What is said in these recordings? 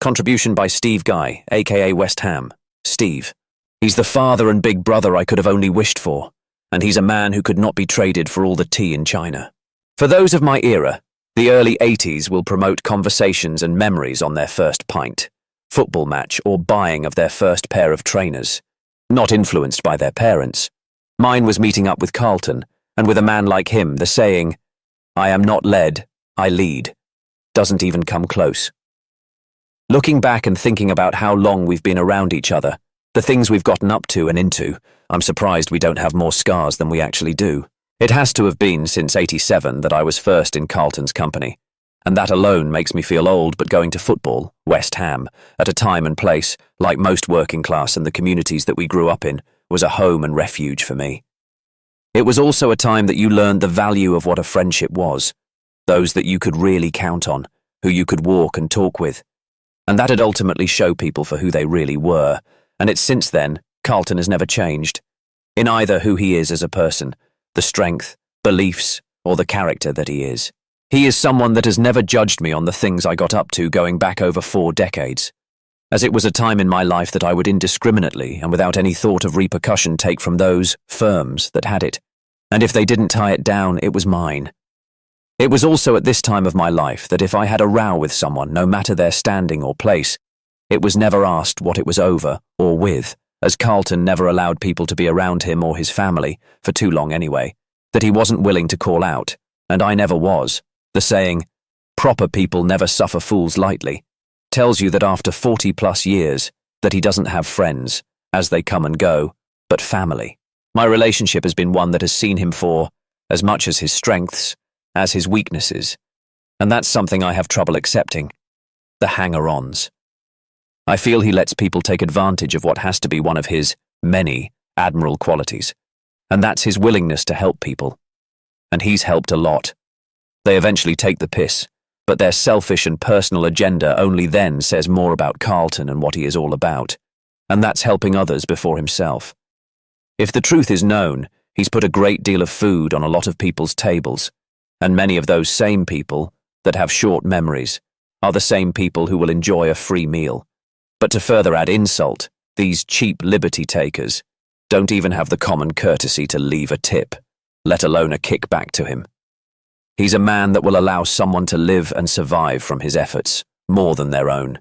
Contribution by Steve Guy, aka West Ham. Steve. He's the father and big brother I could have only wished for, and he's a man who could not be traded for all the tea in China. For those of my era, the early 80s will promote conversations and memories on their first pint, football match, or buying of their first pair of trainers, not influenced by their parents. Mine was meeting up with Carlton, and with a man like him, the saying, "I am not led, I lead," doesn't even come close. Looking back and thinking about how long we've been around each other, the things we've gotten up to and into, I'm surprised we don't have more scars than we actually do. It has to have been since '87 that I was first in Carlton's company, and that alone makes me feel old, but going to football, West Ham, at a time and place, like most working class and the communities that we grew up in, was a home and refuge for me. It was also a time that you learned the value of what a friendship was, those that you could really count on, who you could walk and talk with, and that'd ultimately show people for who they really were, and it's since then, Carlton has never changed, in either who he is as a person, the strength, beliefs, or the character that he is. He is someone that has never judged me on the things I got up to going back over 4 decades, as it was a time in my life that I would indiscriminately and without any thought of repercussion take from those firms that had it, and if they didn't tie it down, it was mine. It was also at this time of my life that if I had a row with someone, no matter their standing or place, it was never asked what it was over or with, as Carlton never allowed people to be around him or his family, for too long anyway, that he wasn't willing to call out, and I never was. The saying, "Proper people never suffer fools lightly," tells you that after 40+ years, that he doesn't have friends, as they come and go, but family. My relationship has been one that has seen him for, as much as his strengths, as his weaknesses, and that's something I have trouble accepting. The hanger-ons. I feel he lets people take advantage of what has to be one of his many admirable qualities, and that's his willingness to help people. And he's helped a lot. They eventually take the piss, but their selfish and personal agenda only then says more about Carlton and what he is all about, and that's helping others before himself. If the truth is known, he's put a great deal of food on a lot of people's tables, and many of those same people that have short memories are the same people who will enjoy a free meal. But to further add insult, these cheap liberty takers don't even have the common courtesy to leave a tip, let alone a kickback to him. He's a man that will allow someone to live and survive from his efforts, more than their own.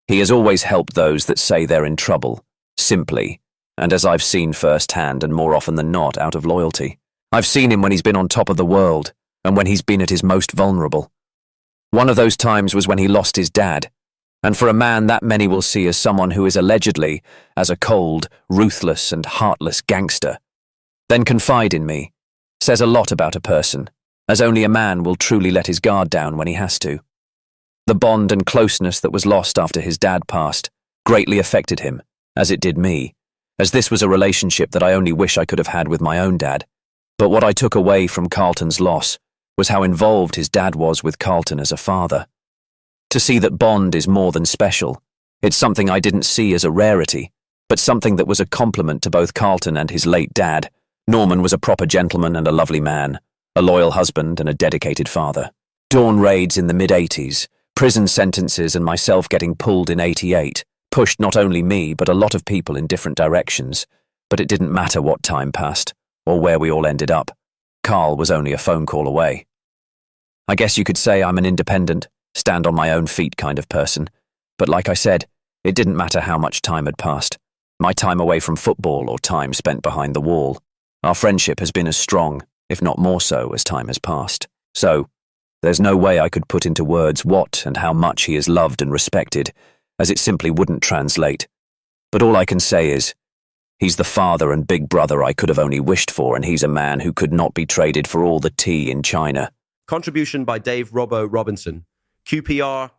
He has always helped those that say they're in trouble, simply, and as I've seen firsthand and more often than not, out of loyalty. I've seen him when he's been on top of the world, and when he's been at his most vulnerable. One of those times was when he lost his dad, and for a man that many will see as someone who is allegedly as a cold, ruthless and heartless gangster, then confide in me, says a lot about a person, as only a man will truly let his guard down when he has to. The bond and closeness that was lost after his dad passed greatly affected him, as it did me, as this was a relationship that I only wish I could have had with my own dad. But what I took away from Carlton's loss was how involved his dad was with Carlton as a father. To see that bond is more than special, it's something I didn't see as a rarity, but something that was a compliment to both Carlton and his late dad. Norman was a proper gentleman and a lovely man, a loyal husband and a dedicated father. Dawn raids in the mid-'80s, prison sentences and myself getting pulled in '88, pushed not only me but a lot of people in different directions, but it didn't matter what time passed, or where we all ended up. Carl was only a phone call away. I guess you could say I'm an independent, stand on my own feet kind of person, but like I said, it didn't matter how much time had passed. My time away from football or time spent behind the wall. Our friendship has been as strong, if not more so, as time has passed. So, there's no way I could put into words what and how much he is loved and respected, as it simply wouldn't translate. But all I can say is, he's the father and big brother I could have only wished for, and he's a man who could not be traded for all the tea in China. Contribution by Dave Robo Robinson. QPR,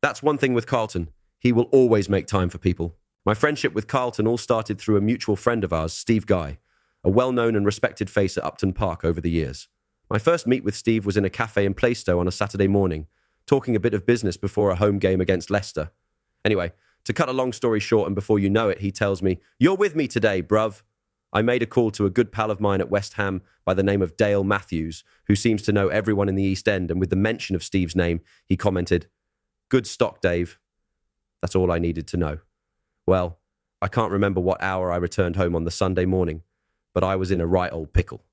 that's one thing with Carlton. He will always make time for people. My friendship with Carlton all started through a mutual friend of ours, Steve Guy, a well-known and respected face at Upton Park over the years. My first meet with Steve was in a cafe in Plaistow on a Saturday morning, talking a bit of business before a home game against Leicester. Anyway, to cut a long story short, and before you know it, he tells me, "You're with me today, bruv." I made a call to a good pal of mine at West Ham by the name of Dale Matthews, who seems to know everyone in the East End, and with the mention of Steve's name, he commented, "Good stock, Dave." That's all I needed to know. Well, I can't remember what hour I returned home on the Sunday morning, but I was in a right old pickle.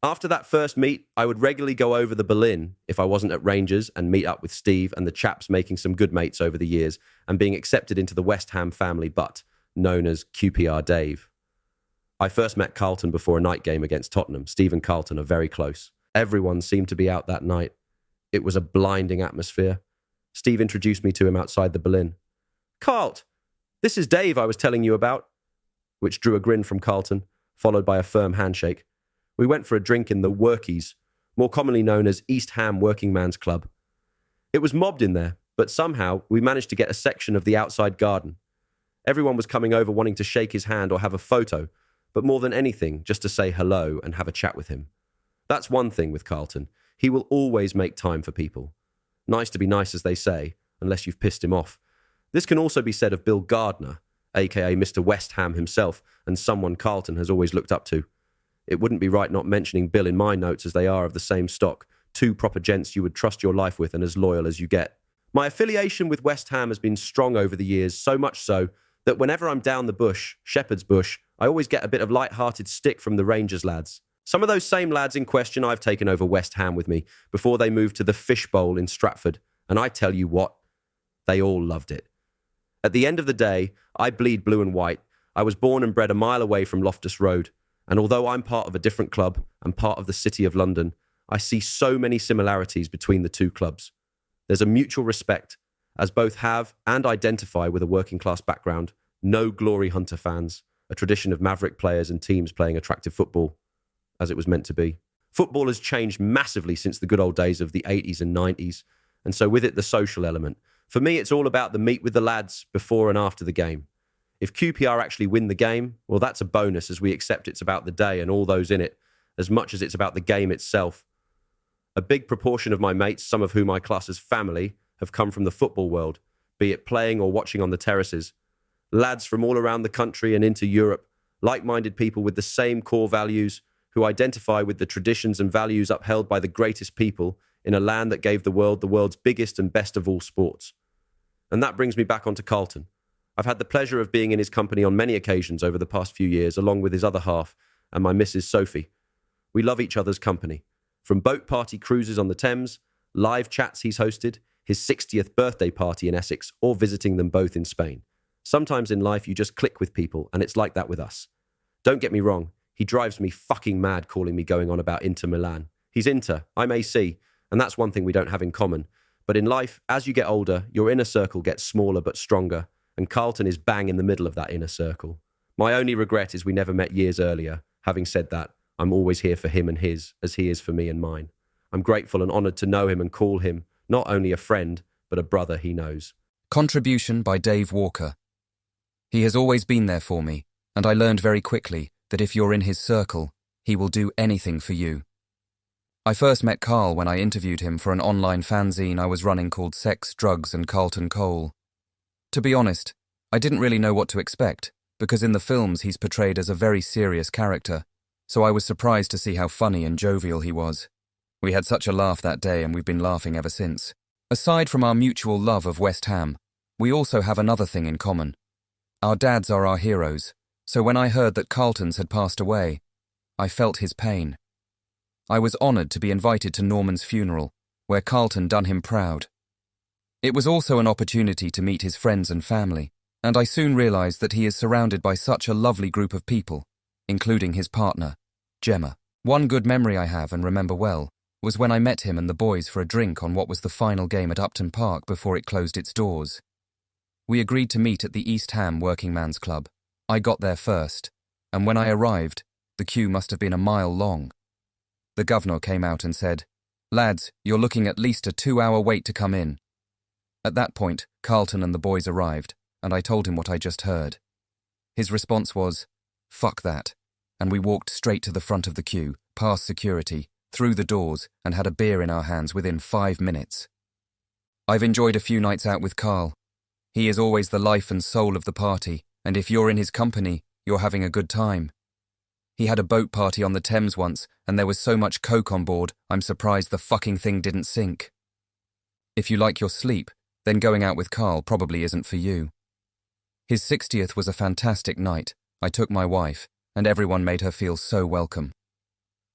After that first meet, I would regularly go over the Berlin if I wasn't at Rangers and meet up with Steve and the chaps, making some good mates over the years and being accepted into the West Ham family but known as QPR Dave. I first met Carlton before a night game against Tottenham. Steve and Carlton are very close. Everyone seemed to be out that night. It was a blinding atmosphere. Steve introduced me to him outside the Berlin. "Carlt, this is Dave I was telling you about," which drew a grin from Carlton, followed by a firm handshake. We went for a drink in the Workies, more commonly known as East Ham Working Man's Club. It was mobbed in there, but somehow we managed to get a section of the outside garden. Everyone was coming over wanting to shake his hand or have a photo, but more than anything, just to say hello and have a chat with him. That's one thing with Carlton. He will always make time for people. Nice to be nice, as they say, unless you've pissed him off. This can also be said of Bill Gardner, aka Mr. West Ham himself, and someone Carlton has always looked up to. It wouldn't be right not mentioning Bill in my notes, as they are of the same stock, two proper gents you would trust your life with and as loyal as you get. My affiliation with West Ham has been strong over the years, so much so that whenever I'm down the bush, Shepherd's Bush, I always get a bit of light-hearted stick from the Rangers lads. Some of those same lads in question I've taken over West Ham with me before they moved to the Fishbowl in Stratford, and I tell you what, they all loved it. At the end of the day, I bleed blue and white. I was born and bred a mile away from Loftus Road, and although I'm part of a different club and part of the City of London, I see so many similarities between the two clubs. There's a mutual respect, as both have and identify with a working class background, no glory hunter fans, a tradition of maverick players and teams playing attractive football, as it was meant to be. Football has changed massively since the good old days of the 80s and 90s, and so with it the social element. For me, it's all about the meet with the lads before and after the game. If QPR actually win the game, well, that's a bonus, as we accept it's about the day and all those in it, as much as it's about the game itself. A big proportion of my mates, some of whom I class as family, have come from the football world, be it playing or watching on the terraces. Lads from all around the country and into Europe, like-minded people with the same core values, who identify with the traditions and values upheld by the greatest people in a land that gave the world the world's biggest and best of all sports. And that brings me back onto Carlton. I've had the pleasure of being in his company on many occasions over the past few years, along with his other half and my Mrs. Sophie. We love each other's company. From boat party cruises on the Thames, live chats he's hosted, his 60th birthday party in Essex, or visiting them both in Spain. Sometimes in life you just click with people, and it's like that with us. Don't get me wrong, he drives me fucking mad calling me going on about Inter Milan. He's Inter, I'm AC, and that's one thing we don't have in common. But in life, as you get older, your inner circle gets smaller but stronger, and Carlton is bang in the middle of that inner circle. My only regret is we never met years earlier. Having said that, I'm always here for him and his, as he is for me and mine. I'm grateful and honoured to know him and call him not only a friend, but a brother he knows. Contribution by Dave Walker. He has always been there for me, and I learned very quickly that if you're in his circle, he will do anything for you. I first met Carl when I interviewed him for an online fanzine I was running called Sex, Drugs and Carlton Cole. To be honest, I didn't really know what to expect, because in the films he's portrayed as a very serious character, so I was surprised to see how funny and jovial he was. We had such a laugh that day, and we've been laughing ever since. Aside from our mutual love of West Ham, we also have another thing in common. Our dads are our heroes, so when I heard that Carlton's had passed away, I felt his pain. I was honoured to be invited to Norman's funeral, where Carlton done him proud. It was also an opportunity to meet his friends and family, and I soon realised that he is surrounded by such a lovely group of people, including his partner, Gemma. One good memory I have and remember well was when I met him and the boys for a drink on what was the final game at Upton Park before it closed its doors. We agreed to meet at the East Ham Working Man's Club. I got there first, and when I arrived, the queue must have been a mile long. The governor came out and said, "Lads, you're looking at least a 2-hour wait to come in." At that point, Carlton and the boys arrived, and I told him what I just heard. His response was, "Fuck that," and we walked straight to the front of the queue, past security, through the doors, and had a beer in our hands within 5 minutes. I've enjoyed a few nights out with Carl. He is always the life and soul of the party, and if you're in his company, you're having a good time. He had a boat party on the Thames once, and there was so much coke on board, I'm surprised the fucking thing didn't sink. If you like your sleep, then going out with Carl probably isn't for you. His 60th was a fantastic night. I took my wife, and everyone made her feel so welcome.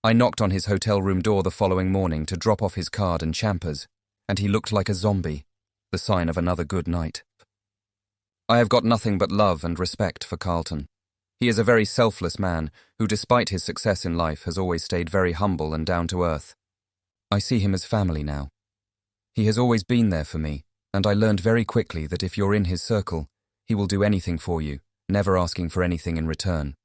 I knocked on his hotel room door the following morning to drop off his card and champers, and he looked like a zombie, the sign of another good night. I have got nothing but love and respect for Carlton. He is a very selfless man who, despite his success in life, has always stayed very humble and down to earth. I see him as family now. He has always been there for me, and I learned very quickly that if you're in his circle, he will do anything for you, never asking for anything in return.